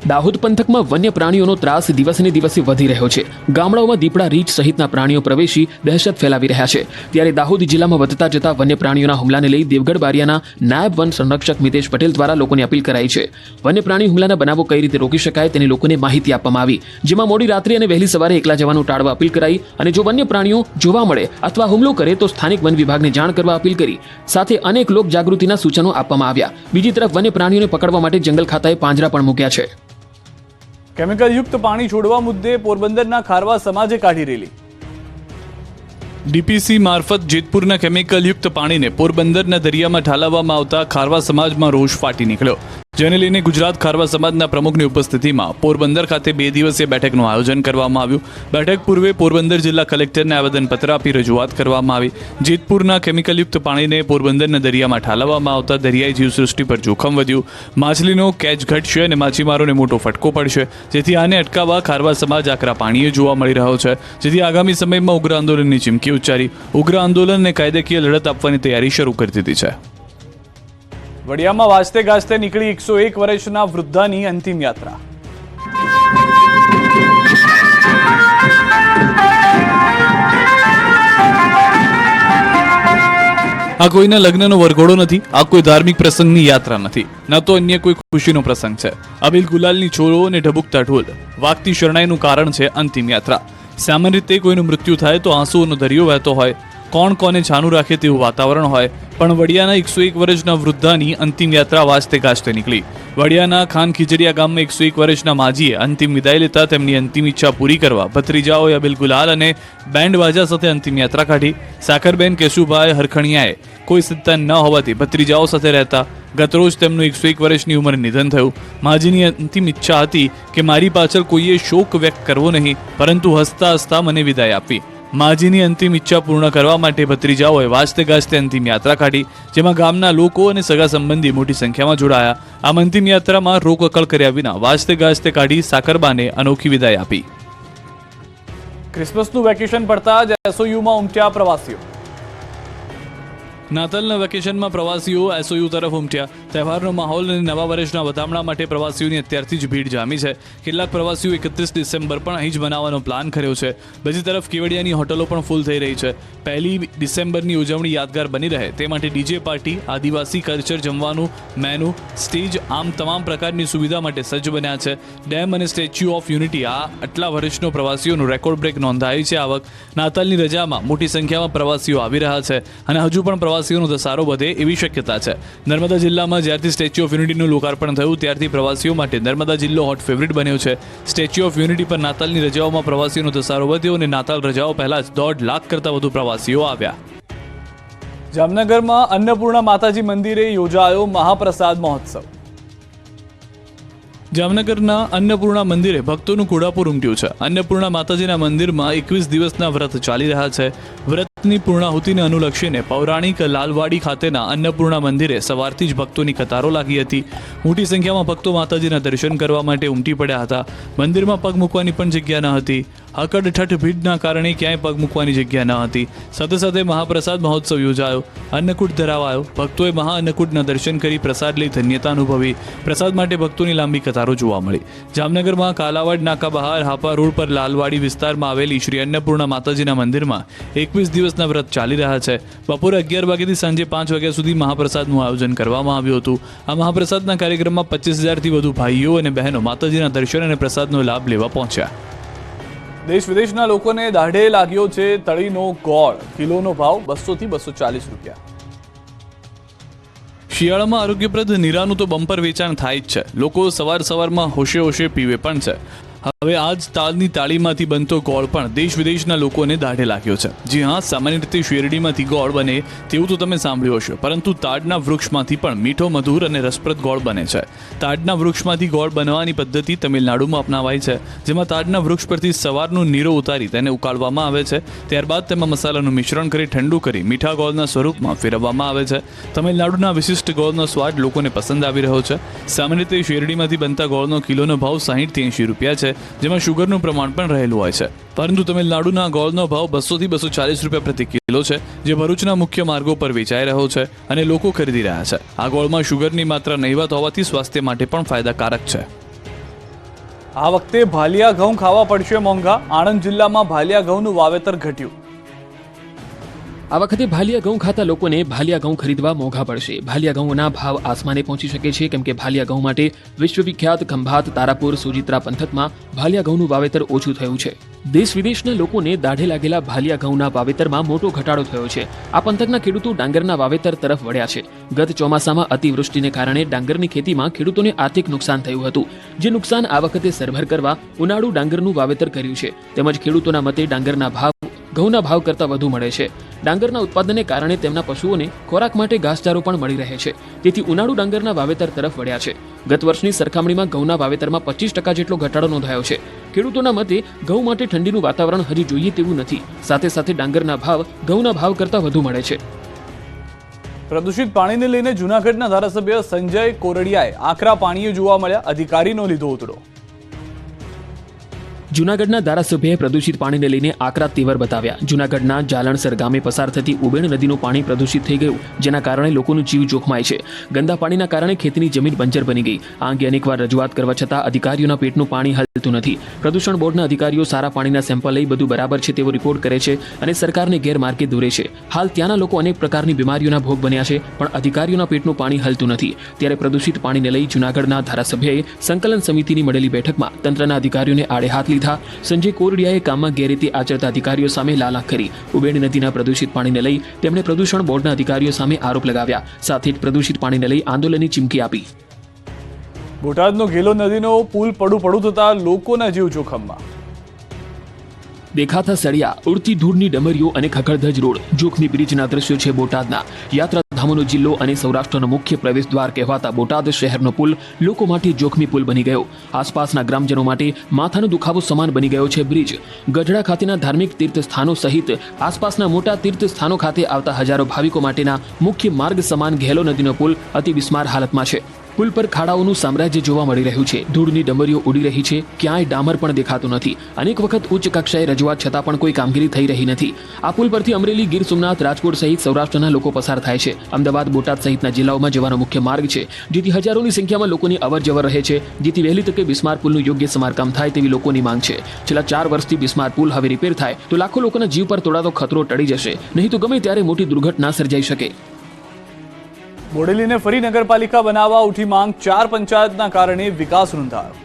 દાહોદ પંથકમાં વન્ય પ્રાણીઓનો ત્રાસ દિવસને દિવસે વધી રહ્યો છે. ગામડાઓમાં દીપડા, રીંછ સહિતના પ્રાણીઓ પ્રવેશી દહેશત ફેલાવી રહ્યા છે. ત્યારે દાહોદ જિલ્લામાં વધતા જતા વન્ય પ્રાણીઓના હુમલાને લઈ દેવગઢ બારિયાના નાયબ વન સંરક્ષક મિતેશ પટેલ દ્વારા લોકોને અપીલ કરાઈ છે. વન્ય પ્રાણી હુમલાના બનાવો કઈ રીતે રોકી શકાય તેની લોકોને માહિતી આપવામાં આવી, જેમાં મોડી રાત્રે અને વહેલી સવારે એકલા જવાનું ટાળવા અપીલ કરાઈ અને જો વન્ય પ્રાણીઓ જોવા મળે અથવા હુમલો કરે તો સ્થાનિક વન વિભાગને જાણ કરવા અપીલ કરી. સાથે અનેક લોક જાગૃતિના સૂચનો આપવામાં આવ્યા. બીજી તરફ વન્ય પ્રાણીઓને પકડવા માટે જંગલ ખાતાએ પાંજરા પણ મૂક્યા છે. કેમિકલ યુક્ત પાણી છોડવા મુદ્દે પોરબંદરના ખારવા સમાજે કાઢી રેલી. DPC મારફત જેતપુરના કેમિકલ યુક્ત પાણીને પોરબંદરના દરિયામાં ઠાલવવામાં આવતા ખારવા સમાજમાં રોષ ફાટી નીકળ્યો. જેને લઈને ગુજરાત ખારવા સમાજના પ્રમુખની ઉપસ્થિતિમાં પોરબંદર ખાતે 2 દિવસીય બેઠકનું આયોજન કરવામાં આવ્યું. બેઠક પૂર્વે પોરબંદર જિલ્લા કલેક્ટરને આવેદનપત્ર આપી રજૂઆત કરવામાં આવી. જેતપુરના કેમિકલયુક્ત પાણીને પોરબંદરના દરિયામાં ઠાલવવામાં આવતા દરિયાઈ જીવસૃષ્ટિ પર જોખમ વધ્યું. માછલીનો કેચ ઘટશે અને માછીમારોને મોટો ફટકો પડશે. જેથી આને અટકાવવા ખારવા સમાજ આકરા પાણીએ જોવા મળી રહ્યો છે. જેથી આગામી સમયમાં ઉગ્ર આંદોલનની ચીમકી ઉચ્ચારી ઉગ્ર આંદોલનને કાયદાકીય લડત આપવાની તૈયારી શરૂ કરી દીધી છે. વડિયામાં વાજતે ગાજતે નીકળી 101 વર્ષના વૃદ્ધાની અંતિમ યાત્રા. આ કોઈના લગ્નનો વરઘોડો નથી. આ કોઈ ધાર્મિક પ્રસંગની યાત્રા નથી. ન તો અન્ય કોઈ ખુશીનો પ્રસંગ છે. અબીલ ગુલાલની છોરો અને ઢબુકતા ઢોલ વાગતી શરણાઈનું કારણ છે અંતિમ યાત્રા. સામાન્ય રીતે કોઈનું મૃત્યુ થાય તો આંસુઓનો દરિયો વહેતો હોય. કોણ કોને છાનું રાખે તેવું વાતાવરણ હોય, પણ વડિયાના 101 વર્ષના વૃદ્ધાની અંતિમ યાત્રા વાજતે ગાજતે નીકળી. વડિયાના ખાન ખીજડીયા ગામમાં 101 વર્ષના માજીએ અંતિમ વિદાય લેતા તેમની અંતિમ ઈચ્છા પૂરી કરવા ભત્રીજાઓએ અબિલ ગુલાલ અને બેન્ડ બાજા સાથે અંતિમ યાત્રા કાઢી. સાકરબેન કેશુભાઈ હરખણિયાએ કોઈ સંતાન ન હોવાથી ભત્રીજાઓ સાથે રહેતા ગતરોજ તેમનું 101 વર્ષની ઉંમરે નિધન થયું. માજીની અંતિમ ઈચ્છા હતી કે મારી પાછળ કોઈએ શોક વ્યક્ત કરવો નહીં, પરંતુ હસતા હસતા મને વિદાય આપવી. માજીની અંતિમ ઈચ્છા પૂર્ણ કરવા માટે ભત્રીજાઓએ વાજતે ગાજતે અંતિમ યાત્રા કાઢી, જેમાં ગામના લોકો અને સગા સંબંધી મોટી સંખ્યામાં જોડાયા. આમ અંતિમ યાત્રામાં રોકકળ કર્યા વિના વાજતે ગાજતે કાઢી સાકરબાને અનોખી વિદાય આપી. ક્રિસમસનું વેકેશન પડતા જ એસઓયુમાં ઉમટ્યા પ્રવાસીઓ. નાતાલના વેકેશનમાં પ્રવાસીઓ એસઓયુ તરફ ઉમટ્યા. તહેવારનો માહોલ અને નવા વર્ષના વધામણા માટે પ્રવાસીઓની અત્યારથી જ ભીડ જામી છે. કેટલાક પ્રવાસીઓ 31 ડિસેમ્બર પણ અહીં જ મનાવવાનો પ્લાન કર્યો છે. બીજી તરફ કેવડિયાની હોટલો પણ ફૂલ થઈ રહી છે. 1 ડિસેમ્બરની ઉજવણી યાદગાર બની રહે તે માટે ડીજે પાર્ટી, આદિવાસી કલ્ચર, જમવાનું મેનુ, સ્ટેજ, આમ તમામ પ્રકારની સુવિધા માટે સજ્જ બન્યા છે. ડેમ અને સ્ટેચ્યુ ઓફ યુનિટી આટલા વર્ષનો પ્રવાસીઓનું રેકોર્ડ બ્રેક નોંધાયું છે. આવક નાતાલની રજામાં મોટી સંખ્યામાં પ્રવાસીઓ આવી રહ્યા છે અને હજુ પણ પ્રવાસીઓનો ધસારો વધે એવી શક્યતા છે. નર્મદા જિલ્લામાં જ્યારથી સ્ટેચ્યુ ઓફ યુનિટીનું લોકાર્પણ થયું ત્યારથી પ્રવાસીઓ માટે નર્મદા જિલ્લો હોટ ફેવરિટ બન્યો છે. સ્ટેચ્યુ ઓફ યુનિટી પર નાતાલની રજાઓમાં પ્રવાસીઓનો ધસારો વધ્યો અને નાતાલ રજાઓ પહેલા જ 1.5 લાખ કરતાં વધુ પ્રવાસીઓ આવ્યા. જામનગરમાં અન્નપૂર્ણા માતાજી મંદિરે યોજાયો મહાપ્રસાદ મહોત્સવ. જામનગરના અન્નપૂર્ણા મંદિરે ભક્તોનું ઘોડાપુર ઉમટ્યું છે. અન્નપૂર્ણા માતાજીના મંદિરમાં 21 દિવસના વ્રત ચાલી રહ્યા છે. વ્રતની પૂર્ણાહુતિને અનુલક્ષીને પૌરાણિક લાલવાડી ખાતેના અન્નપૂર્ણા મંદિરે સવારથી જ ભક્તોની કતારો લાગી હતી. મોટી સંખ્યામાં ભક્તો માતાજીના દર્શન કરવા માટે ઉમટી પડ્યા હતા. મંદિરમાં પગ મૂકવાની પણ જગ્યા ન હતી. અકડઠઠ ભીડના કારણે ક્યાંય પગ મૂકવાની જગ્યા ન હતી. સાથે સાથે મહાપ્રસાદ મહોત્સવ યોજાયો. અન્નકૂટ ધરાવાયો. ભક્તોએ મહાઅન્નકૂટના દર્શન કરી પ્રસાદ લઈ ધન્યતા અનુભવી. પ્રસાદ માટે ભક્તોની લાંબી કતારો જોવા મળી. જામનગરમાં કાલાવાડ નાકા બહાર હાપા રોડ પર લાલવાડી વિસ્તારમાં આવેલી શ્રી અન્નપૂર્ણા માતાજીના મંદિરમાં 21 દિવસના વ્રત ચાલી રહ્યા છે. બપોરે 11 વાગ્યાથી સાંજે 5 વાગ્યા સુધી મહાપ્રસાદનું આયોજન કરવામાં આવ્યું હતું. આ મહાપ્રસાદના કાર્યક્રમમાં 25,000થી વધુ ભાઈઓ અને બહેનો માતાજીના દર્શન અને પ્રસાદનો લાભ લેવા પહોંચ્યા. દેશ વિદેશના લોકોને દાઢે લાગ્યો છે તળીનો ગોળ. કિલોનો ભાવ 200 થી 240 રૂપિયા. શિયાળામાં આરોગ્યપ્રદ નીરાનું તો બમ્પર વેચાણ થાય જ છે. લોકો સવારમાં હોશે હોશે પીવે પણ છે. હવે આજ તાલની તાળીમાંથી બનતો ગોળ પણ દેશ વિદેશના લોકોને દાઢે લાગ્યો છે. જી હા, સામાન્ય રીતે શેરડીમાંથી ગોળ બને તેવું તો તમે સાંભળ્યું હશે, પરંતુ તાડના વૃક્ષમાંથી પણ મીઠો, મધુર અને રસપ્રદ ગોળ બને છે. તાડના વૃક્ષમાંથી ગોળ બનવાની પદ્ધતિ તમિલનાડુમાં અપનાવાય છે, જેમાં તાડના વૃક્ષ પરથી સવારનો નીરો ઉતારી તેને ઉકાળવામાં આવે છે. ત્યારબાદ તેમાં મસાલાનું મિશ્રણ કરી ઠંડુ કરી મીઠા ગોળના સ્વરૂપમાં ફેરવવામાં આવે છે. તમિલનાડુના વિશિષ્ટ ગોળનો સ્વાદ લોકોને પસંદ આવી રહ્યો છે. સામાન્ય રીતે શેરડીમાંથી બનતા ગોળનો કિલોનો ભાવ 60 થી 80 રૂપિયા છે, જેમાં શુગરનું પ્રમાણ પણ રહેલું હોય છે. પરંતુ તમિલનાડુના ગોળનો ભાવ 200 થી 240 રૂપિયા પ્રતિ કિલો છે, જે ભરૂચના મુખ્ય માર્ગો પર વેચાઈ રહ્યો છે અને લોકો ખરીદી રહ્યા છે. આ ગોળમાં શુગરની માત્રા નહિવત હોવાથી સ્વાસ્થ્ય માટે પણ ફાયદાકારક છે. આ વખતે ભાલિયા ઘઉં ખાવા પડશે મોંઘા. આણંદ જિલ્લામાં ભાલિયા ઘઉંનું વાવેતર ઘટ્યું. આ વખતે ભાલિયા ઘઉં ખાતા લોકોને ભાલિયા ઘઉં ખરીદવા મોંઘા પડશે. ભાલિયા ઘઉંના ભાવ આસમાને પહોંચી શકે છે, કેમ કે ભાલિયા ઘઉં માટે વિશ્વવિખ્યાત ખંભાત, તારાપુર, સોજિત્રા પંથકમાં ભાલિયા ઘઉંનું વાવેતર ઓછું થયું છે. દેશ વિદેશના લોકોને દાઢે લાગેલા ભાલિયા ઘઉંના વાવેતરમાં મોટો ઘટાડો થયો છે. આ પંથકના ખેડૂતો ડાંગરના વાવેતર તરફ વળ્યા છે. ગત ચોમાસામાં અતિવૃષ્ટિને કારણે ડાંગરની ખેતીમાં ખેડૂતોને આર્થિક નુકસાન થયું હતું. જે નુકસાન આ વખતે સરભર કરવા ઉનાળુ ડાંગરનું વાવેતર કર્યું છે. તેમજ ખેડૂતોના મતે ડાંગરના ભાવ ઘઉંના ભાવ કરતાં વધુ મળે છે. ડાંગરના ઉત્પાદનને કારણે તેમના પશુઓને ખોરાક માટે ઘાસચારો પણ મળી રહે છે. તેથી ઉનાળુ ડાંગરના વાવેતર તરફ વળ્યા છે. ગત વર્ષની સરખામણીમાં ઘઉંના વાવેતરમાં 25% જેટલો ઘટાડો નોંધાયો છે. ખેડૂતોના મતે ઘઉં માટે ઠંડીનું વાતાવરણ હજી જોઈએ તેવું નથી. સાથે સાથે ડાંગરના ભાવ ઘઉંના ભાવ કરતાં વધુ મળે છે. પ્રદૂષિત પાણીને લઈને જૂનાગઢના ધારાસભ્ય સંજય કોરડિયાએ આકરા પાણીએ જોવા મળ્યા. અધિકારીનો લીધો ઉતરો. જૂનાગઢના ધારાસભ્યએ પ્રદૂષિત પાણીને લઈને આકરા તેવર બતાવ્યા. જૂનાગઢના જાલણસર ગામે પસાર થતી ઉબેણ નદીનું પાણી પ્રદૂષિત થઈ ગયું, જેના કારણે લોકોનું જીવ જોખમાય છે. ગંદા પાણીના કારણે ખેતીની જમીન બંજર બની ગઈ. આ અંગે અનેકવાર રજૂઆત કરવા છતાં અધિકારીઓના પેટનું પાણી હલતું નથી. પ્રદૂષણ બોર્ડના અધિકારીઓ સારા પાણીના સેમ્પલ લઈ બધું બરાબર છે તેવો રિપોર્ટ કરે છે અને સરકારને ગેરમાર્ગે દોરે છે. હાલ ત્યાંના લોકો અનેક પ્રકારની બીમારીઓના ભોગ બન્યા છે, પણ અધિકારીઓના પેટનું પાણી હલતું નથી. ત્યારે પ્રદૂષિત પાણીને લઈ જૂનાગઢના ધારાસભ્યએ સંકલન સમિતિની મળેલી બેઠકમાં તંત્રના અધિકારીઓને આડે હાથ લીધા લીધા. સંજય કોરડિયાએ કામમાં ગેરરીતિ આચરતા અધિકારીઓ સામે લાલાખ કરી. ઉબેડી નદીના પ્રદૂષિત પાણીને લઈ તેમણે પ્રદૂષણ બોર્ડના અધિકારીઓ સામે આરોપ લગાવ્યા. સાથે જ પ્રદૂષિત પાણીને લઈ આંદોલનની ચીમકી આપી. બોટાદનો ગેલો નદીનો પુલ પડું થતા લોકોના જીવ જોખમમાં. દેખાતા સળિયા, ઉડતી ધૂળની ડમરીઓ અને ખખડધજ રોડ જોખમી બ્રિજના દ્રશ્યો છે બોટાદના. યાત્રાધામોનો જિલ્લો અને સૌરાષ્ટ્રનો મુખ્ય પ્રવેશ દ્વાર કહેવાતા બોટાદ શહેરનો પુલ લોકો માટે જોખમી પુલ બની ગયો. આસપાસના ગ્રામજનો માટે માથાનો દુખાવો સમાન બની ગયો છે બ્રિજ. ગઢડા ખાતેના ધાર્મિક તીર્થ સ્થાનો સહિત આસપાસના મોટા તીર્થ સ્થાનો ખાતે આવતા હજારો ભાવિકો માટેના મુખ્ય માર્ગ સમાન ઘેલો નદીનો પુલ અતિ બિસ્માર હાલતમાં છે. પુલ પર ખાડાઓનું સામ્રાજ્ય જોવા મળી રહ્યું છે. ધૂળની ડમરીઓ ઉડી રહી છે. ક્યાંય ડામર પણ દેખાતું નથી. અનેક વખત ઉચ્ચ કક્ષાએ રજૂઆત છતાં પણ કોઈ કામગીરી થઈ રહી નથી. આ પુલ પરથી અમરેલી, ગીર સોમનાથ, રાજકોટ સહિત સૌરાષ્ટ્રના લોકો પસાર થાય છે. અમદાવાદ, બોટાદ સહિતના જિલ્લાઓમાં જવાનો મુખ્ય માર્ગ છે, જેથી હજારોની સંખ્યામાં લોકોની અવરજવર રહે છે. જેથી વહેલી તકે બિસ્માર પુલનું યોગ્ય સમારકામ થાય તેવી લોકોની માંગ છે. છેલ્લા 4 વર્ષથી બિસ્માર પુલ હવે રિપેર થાય તો લાખો લોકોના જીવ પર તોડાતો ખતરો ટળી જશે. નહીં તો ગમે ત્યારે મોટી દુર્ઘટના સર્જાઈ શકે. બોડેલીને ફરી નગરપાલિકા બનાવવા ઉઠી માંગ. 4 પંચાયતના કારણે વિકાસ રૂંધાયો.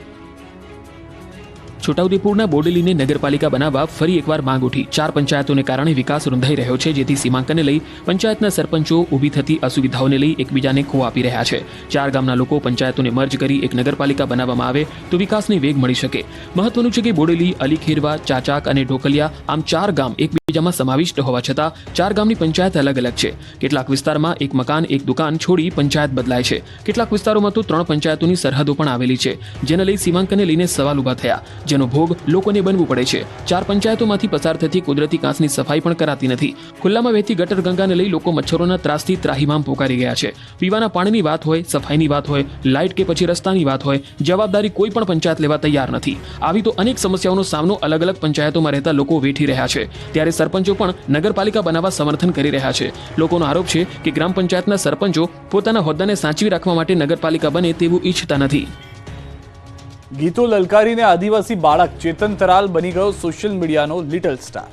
છોટાઉદેપુરના બોડેલીને નગરપાલિકા બનાવવા ફરી એકવાર માંગ ઉઠી. 4 પંચાયતોને કારણે વિકાસ રૂંધાઈ રહ્યો છે, જેથી સીમાંકનને લઈ પંચાયતના સરપંચો ઊભી થતી અસુવિધાઓને લઈ એકબીજાને ખો આપી રહ્યા છે. 4 ગામના લોકો પંચાયતોને મર્જ કરી એક નગરપાલિકા બનાવવામાં આવે તો વિકાસને વેગ મળી શકે. મહત્વનું છે કે બોડેલી, અલીખેરવા, ચાચાક અને ઢોકલિયા આમ 4 ગામ એકબીજામાં સમાવિષ્ટ હોવા છતાં 4 ગામની પંચાયત અલગ અલગ છે. કેટલાક વિસ્તારમાં એક મકાન, એક દુકાન છોડી પંચાયત બદલાય છે. કેટલાક વિસ્તારોમાં તો 3 પંચાયતોની સરહદો પણ આવેલી છે, જેને લઈ સીમાંકનને લઈને સવાલ ઊભા થયા, જેનો ભોગ લોકોને બનવું પડે છે. 4 પંચાયતોમાંથી પસાર થતી કુદરતી કાંસની સફાઈ પણ કરાતી નથી. ખુલ્લામાં વહેતી ગટર ગંગાને લઈ લોકો મચ્છરોના ત્રાસથી ત્રાહિમામ પોકારી ગયા છે. પીવાના પાણીની વાત હોય, સફાઈની વાત હોય, લાઇટ કે પછી રસ્તાની વાત હોય, જવાબદારી કોઈ પણ પંચાયત લેવા તૈયાર નથી. આવી તો અનેક સમસ્યાઓનો સામનો અલગ અલગ પંચાયતોમાં રહેતા લોકો વેઠી રહ્યા છે. ત્યારે સરપંચો પણ નગરપાલિકા બનાવવા સમર્થન કરી રહ્યા છે. લોકોનો આરોપ છે કે ગ્રામ પંચાયતના સરપંચો પોતાના હોદ્દાને સાચવી રાખવા માટે નગરપાલિકા બને તેવું ઈચ્છતા નથી. ગીતો લલકારીને આદિવાસી બાળક ચેતન તરાલ બની ગયો સોશિયલ મીડિયાનો લિટલ સ્ટાર.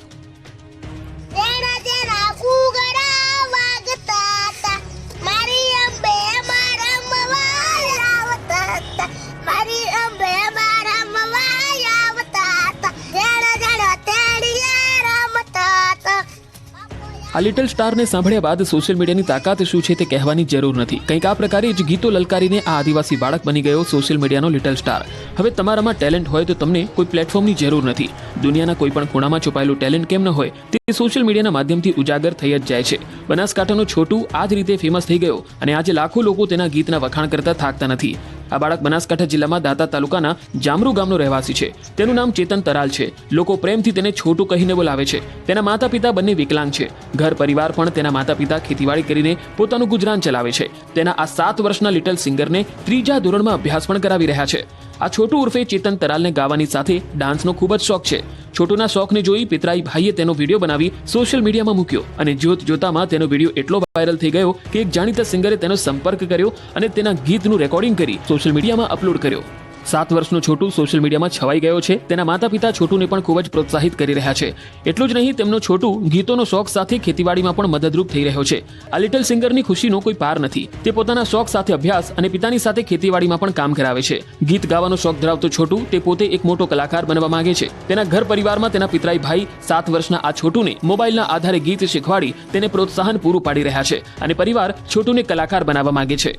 આ લિટલ સ્ટારને સાંભળ્યા બાદ સોશિયલ મીડિયાની તાકાત શું છે તે કહેવાની જરૂર નથી. કંઈક આ પ્રકારે જ ગીતો લલકારીને આ આદિવાસી બાળક બની ગયો સોશિયલ મીડિયાનો લિટલ સ્ટાર. હવે તમારામાં ટેલેન્ટ હોય તો તમને કોઈ પ્લેટફોર્મની જરૂર નથી. દુનિયાના કોઈ પણ ખૂણામાં છુપાયેલું ટેલેન્ટ કેમ ન હોય તે સોશિયલ મીડિયાના માધ્યમથી ઉજાગર થઈ જ જાય છે. બનાસકાંઠાનો છોટુ આ જ રીતે ફેમસ થઈ ગયો અને આજે લાખો લોકો તેના ગીતના વખાણ કરતા થાકતા નથી. આ બાળક બનાસકાંઠા જિલ્લામાં દાંતા તાલુકાના જામરુ ગામનો રહેવાસી છે. તેનું નામ ચેતન તરાલ છે. લોકો પ્રેમથી તેને છોટુ કહીને બોલાવે છે. તેના માતા પિતા બંને વિકલાંગ છે. ઘર પરિવાર પણ તેના માતા પિતા ખેતીવાડી કરીને પોતાનું ગુજરાન ચલાવે છે. તેના આ 7 વર્ષના લિટલ સિંગરને 3જા ધોરણમાં અભ્યાસ પણ કરાવી રહ્યા છે. આ છોટુ ઉર્ફે ચેતન તરાલને ગાવાની સાથે ડાન્સનો ખૂબ જ શોખ છે. છોટુના શોખને જોઈ પિતરાઈ ભાઈએ તેનો વિડીયો બનાવી સોશિયલ મીડિયામાં મૂક્યો અને જોતામાં તેનો વિડીયો એટલો વાયરલ થઈ ગયો કે એક જાણીતા સિંગરે તેનો સંપર્ક કર્યો અને તેના ગીતનું રેકોર્ડિંગ કરી સોશિયલ મીડિયામાં અપલોડ કર્યો. 7 વર્ષનો છોટુ સોશિયલ મીડિયામાં છવાઈ ગયો છે. તેના માતા પિતા છોટુને પણ ખૂબ જ પ્રોત્સાહિત કરી રહ્યા છે. એટલું જ નહીં, તેમનો છોટુ ગીતોનો શોખ સાથે ખેતીવાડીમાં પણ મદદરૂપ થઈ રહ્યો છે. આ લિટલ સિંગરની ખુશીનો કોઈ પાર નથી. તે પોતાના શોખ સાથે અભ્યાસ અને પિતાની સાથે ખેતીવાડીમાં પણ કામ કરાવે છે. ગીત ગાવાનો શોખ ધરાવતો છોટુ તે પોતે એક મોટો કલાકાર બનવા માંગે છે. તેના ઘર પરિવારમાં તેના પિતરાઈ ભાઈ 7 વર્ષના આ છોટુને મોબાઈલના આધારે ગીત શીખવાડી તેને પ્રોત્સાહન પૂરું પાડી રહ્યા છે અને પરિવાર છોટુને કલાકાર બનાવવા માંગે છે.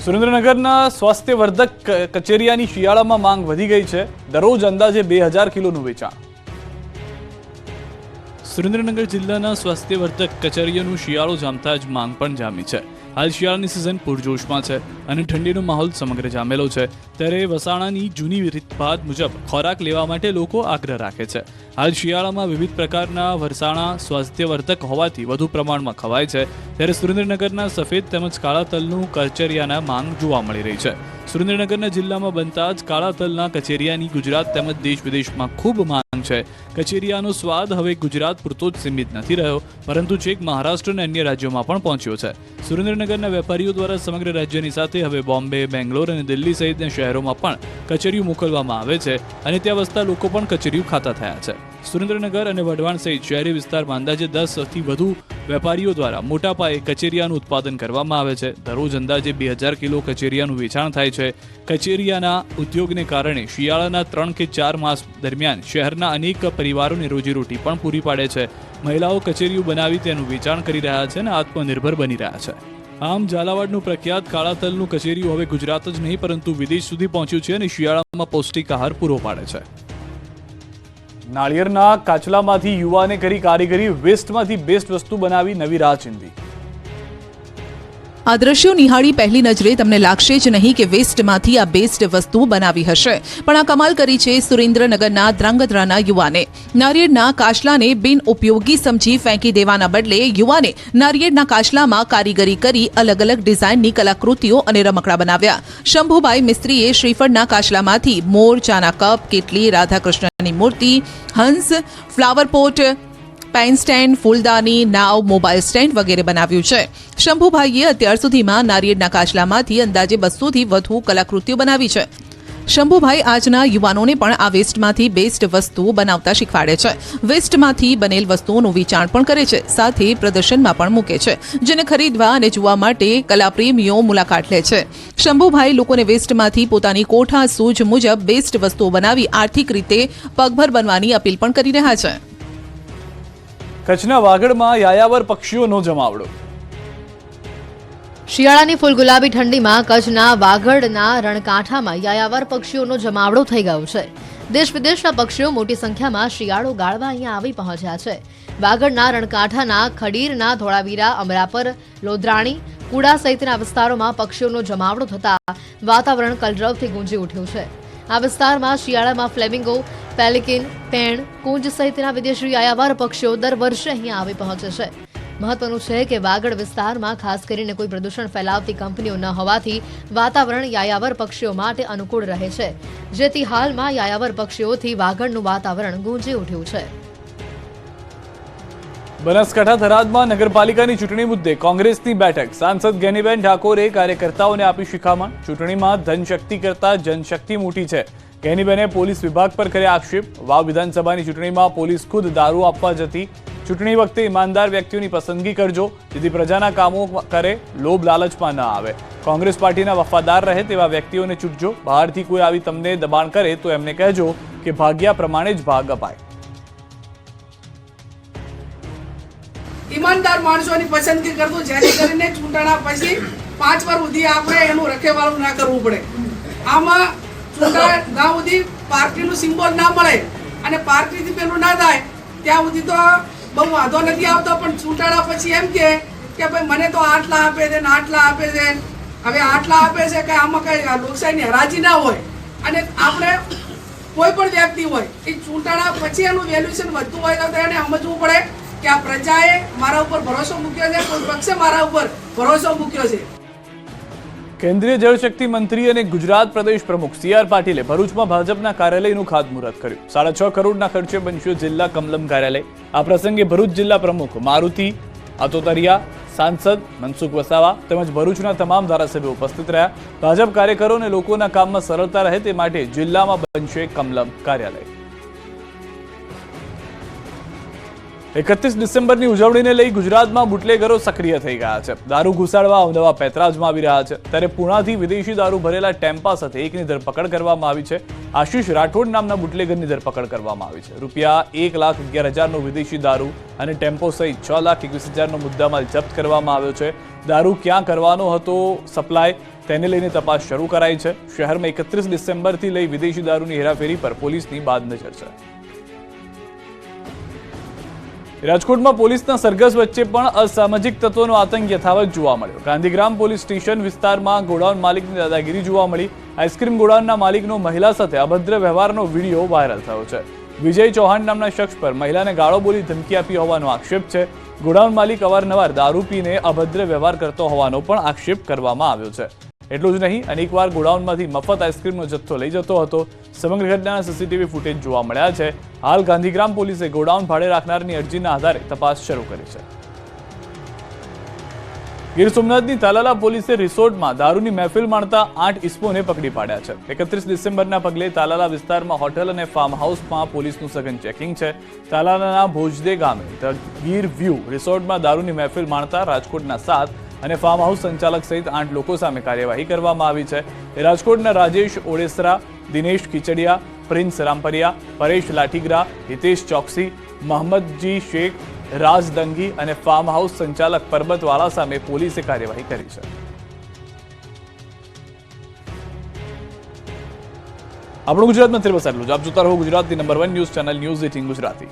સુરેન્દ્રનગરના સ્વાસ્થ્યવર્ધક કચેરિયાની શિયાળામાં માંગ વધી ગઈ છે. દરરોજ અંદાજે 2000 કિલોનું વેચાણ. સુરેન્દ્રનગર જિલ્લાના સ્વાસ્થ્યવર્ધક કચેરીઓનું શિયાળો જામતા જ માંગ પણ જામી છે. હાલ શિયાળાની સિઝન પૂરજોશમાં છે અને ઠંડીનો માહોલ સમગ્ર જામેલો છે. ત્યારે વસાણાની જૂની રીતભાત મુજબ ખોરાક લેવા માટે લોકો આગ્રહ રાખે છે. હાલ શિયાળામાં વિવિધ પ્રકારના વરસાણા સ્વાસ્થ્યવર્ધક હોવાથી વધુ પ્રમાણમાં ખવાય છે. ત્યારે સુરેન્દ્રનગરના સફેદ તેમજ કાળા તલનું કચેરિયાના માંગ જોવા મળી રહી છે. સુરેન્દ્રનગરના જિલ્લામાં બનતા જ કાળા તલના કચેરિયાની ગુજરાત તેમજ દેશ વિદેશમાં ખૂબ માંગ છે. કચેરિયાનો સ્વાદ હવે ગુજરાત પૂરતો જ સીમિત નથી રહ્યો, પરંતુ છેક મહારાષ્ટ્ર અને અન્ય રાજ્યોમાં પણ પહોંચ્યો છે. સુરેન્દ્રનગરના વેપારીઓ દ્વારા સમગ્ર રાજ્યની સાથે હવે બોમ્બે, બેંગ્લોર અને દિલ્હી સહિતના શહેરોમાં પણ કચેરીઓ મોકલવામાં આવે છે અને ત્યાં વસતા લોકો પણ કચેરીઓ ખાતા થયા છે. સુરેન્દ્રનગર અને વઢવાણ સહિત શહેરી વિસ્તારમાં અંદાજે 10થી વધુ વેપારીઓ દ્વારા મોટા પાયે કચેરિયાનું ઉત્પાદન કરવામાં આવે છે. દરરોજ અંદાજે 2000 કિલો કચેરિયાનું વેચાણ થાય છે. છે. કચેરિયાના ઉદ્યોગને કારણે શિયાળાના 3 કે 4 માસ દરમિયાન શહેરના અનેક પરિવારોને રોજીરોટી પણ પૂરી પાડે છે. મહિલાઓ કચેરીઓ બનાવી તેનું વેચાણ કરી રહ્યા છે અને આત્મનિર્ભર બની રહ્યા છે. આમ ઝાલાવાડનું પ્રખ્યાત કાળા તલનું કચેરીયું હવે ગુજરાત જ નહીં પરંતુ વિદેશ સુધી પહોંચ્યું છે અને શિયાળામાં પૌષ્ટિક આહાર પૂરો પાડે છે. નાળિયેરના કાચલામાંથી યુવાને કરી કારીગરી, વેસ્ટમાંથી બેસ્ટ વસ્તુ બનાવી નવી રાહ ચીંધી. આ દ્રશ્યો નિહાળી પહેલી નજરે તમને લાગશે જ નહીં કે વેસ્ટમાંથી આ બેસ્ટ વસ્તુ બનાવી હશે, પણ આ કમાલ કરી છે સુરેન્દ્રનગરના ધ્રાંગધ્રાના યુવાને. નારિયેળના કાચલાને બિન ઉપયોગી સમજી ફેંકી દેવાના બદલે યુવાને નારિયેળના કાચલામાં કારીગરી કરી અલગ અલગ ડિઝાઇનની કલાકૃતિઓ અને રમકડા બનાવ્યા. શંભુભાઈ મિસ્ત્રીએ શ્રીફળના કાચલામાંથી મોર, ચાના કપ, કેટલી, રાધાકૃષ્ણની મૂર્તિ, હંસ, ફ્લાવર પોટ, પેન સ્ટેન્ડ, ફૂલદાની, નાવ, મોબાઈલ સ્ટેન્ડ વગેરે બનાવ્યું છે. શંભુભાઈએ અત્યાર સુધીમાં નારિયેળના કાચલામાંથી અંદાજે 200થી વધુ કલાકૃતિઓ બનાવી છે. શંભુભાઈ આજના યુવાનોને પણ આ વેસ્ટમાંથી બેસ્ટ વસ્તુ બનાવતા શીખવાડે છે. વેસ્ટમાંથી બનેલ વસ્તુઓનું વેચાણ પણ કરે છે, સાથે પ્રદર્શનમાં પણ મૂકે છે, જેને ખરીદવા અને જોવા માટે કલાપ્રેમીઓ મુલાકાત લે છે. શંભુભાઈ લોકોને વેસ્ટમાંથી પોતાની કોઠા સૂઝ મુજબ બેસ્ટ વસ્તુઓ બનાવી આર્થિક રીતે પગભર બનવાની અપીલ પણ કરી રહ્યા છે. કચ્છના વાગડમાં યાયાવર પક્ષીઓનો જમાવડો. શિયાળાની ફૂલ ગુલાબી ઠંડીમાં કચ્છના વાગડના રણકાંઠામાં યાયાવર પક્ષીઓનો જમાવડો થઈ ગયો છે. દેશ વિદેશના પક્ષીઓ મોટી સંખ્યામાં શિયાળો ગાળવા અહીંયા આવી પહોંચ્યા છે. વાગડના રણકાંઠાના ખડીરના, ધોળાવીરા, અમરાપર, લોધરાણી, કુડા સહિતના વિસ્તારોમાં પક્ષીઓનો જમાવડો થતા વાતાવરણ કલરવથી ગુંજી ઉઠ્યું છે. આ વિસ્તારમાં શિયાળામાં ફ્લેમિંગો, પેલિકન, પેણ, કુંજ સહિતના વિદેશી યાયાવર પક્ષીઓ દર વર્ષે અહીંયા આવી પહોંચે છે. મહત્વનું છે કે વાગડ વિસ્તારમાં ખાસ કરીને કોઈ પ્રદૂષણ ફેલાવતી કંપનીઓ ન હોવાથી વાતાવરણ યાયાવર પક્ષીઓ માટે અનુકૂળ રહે છે, જેથી હાલમાં યાયાવર પક્ષીઓથી વાગડનું વાતાવરણ ગુંજી ઉઠ્યું છે. બનાસકાંઠા થરાદમાં નગરપાલિકાની ચૂંટણી મુદ્દે કોંગ્રેસની બેઠક. સાંસદ ગેનીબેન ઠાકોરે કાર્યકર્તાઓને આપી શિખામણ. ચૂંટણીમાં ધનશક્તિ કરતા જનશક્તિ મોટી છે. ગેનીબેને પોલીસ વિભાગ પર કર્યા આક્ષેપ. વાવ વિધાનસભાની ચૂંટણીમાં પોલીસ ખુદ દારૂ આપવા જતી. ચૂંટણી વખતે ઈમાનદાર વ્યક્તિઓની પસંદગી કરજો, જેથી પ્રજાના કામો કરે, લોભ લાલચમાં ન આવે. કોંગ્રેસ પાર્ટીના વફાદાર રહે તેવા વ્યક્તિઓને ચૂંટજો. બહારથી કોઈ આવી તમને દબાણ કરે તો એમને કહેજો કે ભાગ્યા પ્રમાણે જ ભાગ અપાય. ઈમાનદાર માણસોની પસંદગી કરતો, જેથી કરીને ચૂંટણા પછી 5 વાર સુધી આપણે એનું રખેવાળું ના કરવું પડે. આમાં ચૂંટણા ગામ સુધી પાર્ટીનું સિમ્બોલ ના મળે અને પાર્ટીથી પેલું ના થાય ત્યાં સુધી તો બહુ વાંધો નથી આવતો, પણ ચૂંટણા પછી એમ કે ભાઈ મને તો આટલા આપે છે ને આટલા આપે છે, હવે આટલા આપે છે કે આમાં કઈ લોકશાહીની હરાજી ના હોય. અને આપણે કોઈ પણ વ્યક્તિ હોય એ ચૂંટણા પછી એનું વેલ્યુએશન વધતું હોય તો એને સમજવું પડે કે આ પ્રજાએ મારા ઉપર ભરોસો મૂક્યો છે, કોઈ પક્ષે મારા ઉપર ભરોસો મૂક્યો છે. કેન્દ્રીય જળશક્તિ મંત્રી અને ગુજરાત પ્રદેશ પ્રમુખ સી.આર. પાટીલે ભરૂચમાં ભાજપના કાર્યાલયનું ખાતમુહૂર્ત કર્યું. 6.5 કરોડના ખર્ચે બનશે જિલ્લા કમલમ કાર્યાલય. આ પ્રસંગે ભરૂચ જિલ્લા પ્રમુખ મારુતિ આતોતરિયા, સાંસદ મનસુખ વસાવા તેમજ ભરૂચના તમામ ધારાસભ્યો ઉપસ્થિત રહ્યા. ભાજપ કાર્યકરો અને લોકોના કામમાં સરળતા રહે તે માટે જિલ્લામાં બનશે કમલમ કાર્યાલય. 31 ડિસેમ્બરની ઉજવણીને લઈ ગુજરાતમાં બુટલેગરો સક્રિય થઈ ગયા છે. દારૂ ઘુસાડવા અવનવા પેતરાજમાં આવી રહ્યા છે. ત્યારે પુણાથી વિદેશી દારૂ ભરેલા ટેમ્પા સાથે એકની ધરપકડ કરવામાં આવી છે. આશીષ રાઠોડ નામના બુટલેગરની ધરપકડ કરવામાં આવી છે. રૂપિયા 1,11,000નો વિદેશી દારૂ અને ટેમ્પો સહિત 6,21,000નો મુદ્દામાલ જપ્ત કરવામાં આવ્યો છે. દારૂ ક્યાં કરવાનો હતો સપ્લાય તેને લઈને તપાસ શરૂ કરાઈ છે. શહેરમાં 31 ડિસેમ્બરથી લઈ વિદેશી દારૂની હેરાફેરી પર પોલીસની બાદ નજર છે. રાજકોટમાં પોલીસના સરઘસ વચ્ચે પણ અસામાજિક તત્વોનો આતંક યથાવત જોવા મળ્યો. ગાંધીગ્રામ પોલીસ સ્ટેશન વિસ્તારમાં ગોડાઉન માલિકની દાદાગીરી જોવા મળી. આઈસ્ક્રીમ ગોડાઉનના માલિકનો મહિલા સાથે અભદ્ર વ્યવહારનો વિડીયો વાયરલ થયો છે. વિજય ચૌહાણ નામના શખ્સ પર મહિલાને ગાળો બોલી ધમકી આપી હોવાનો આક્ષેપ છે. ગોડાઉન માલિક અવારનવાર દારૂ પીને અભદ્ર વ્યવહાર કરતો હોવાનો પણ આક્ષેપ કરવામાં આવ્યો છે. એટલું જ નહીં, અનેકવાર ગોડાઉનમાંથી મફત આઈસ્ક્રીમનો જથ્થો લઈ જતો હતો. સમગ્ર ઘટનાના સીસીટીવી ફૂટેજ જોવા મળ્યા છે. હાલ ગાંધીગ્રામ પોલીસે ગોડાઉન ભાડે રાખનારની અરજીના આધારે તપાસ શરૂ કરી છે. ગીર સોમનાથની તાલાલા પોલીસે રિસોર્ટમાં દારૂની મહેફિલ માણતા 8 ઇસમોને પકડી પાડ્યા છે. 31 ડિસેમ્બરના પગલે તાલાલા વિસ્તારમાં હોટેલ અને ફાર્મ હાઉસમાં પોલીસનું સઘન ચેકિંગ છે. તાલાલાના ભોજદે ગામે ધ ગીર વ્યૂ રિસોર્ટમાં દારૂની મહેફિલ માણતા રાજકોટના 7 અને ફાર્મ હાઉસ સંચાલક સહિત 8 લોકો સામે કાર્યવાહી કરવામાં આવી છે. રાજકોટના રાજેશ ઓડેસરા, દિનેશ ખીચડિયા, પ્રિન્સ રામપરિયા, પરેશ લાઠીગરા, હિતેશ ચોકસી, મોહમ્મદજી શેખ, રાજ દંગી અને ફાર્મ હાઉસ સંચાલક પરબતવાળા સામે પોલીસે કાર્યવાહી કરી છે. આપણું ગુજરાતમાં બસ આટલું જ. આપ જોતા રહો ગુજરાતની number 1 news channel news 18 Gujarati.